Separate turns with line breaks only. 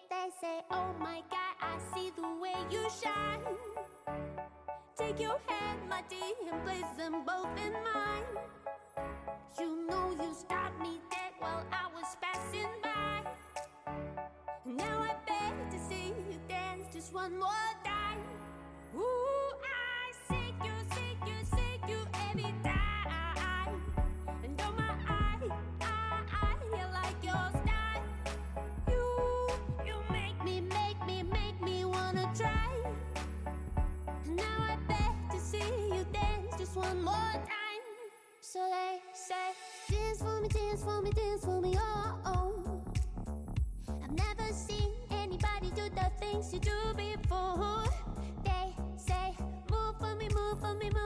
They say, oh my God, I see the way you shine. Take your hand, my dear, and place them both in mine. You know you stopped me dead while I was passing by. Now I beg to see you dance just one more time. Ooh, I seek you every time. And oh my, I like your style. You make me wanna try. Now I beg to see you dance just one more time. So they say, dance for me, dance for me, dance for me, oh, oh. I've never seen anybody do the things you do before. They say, move for me, move for me, move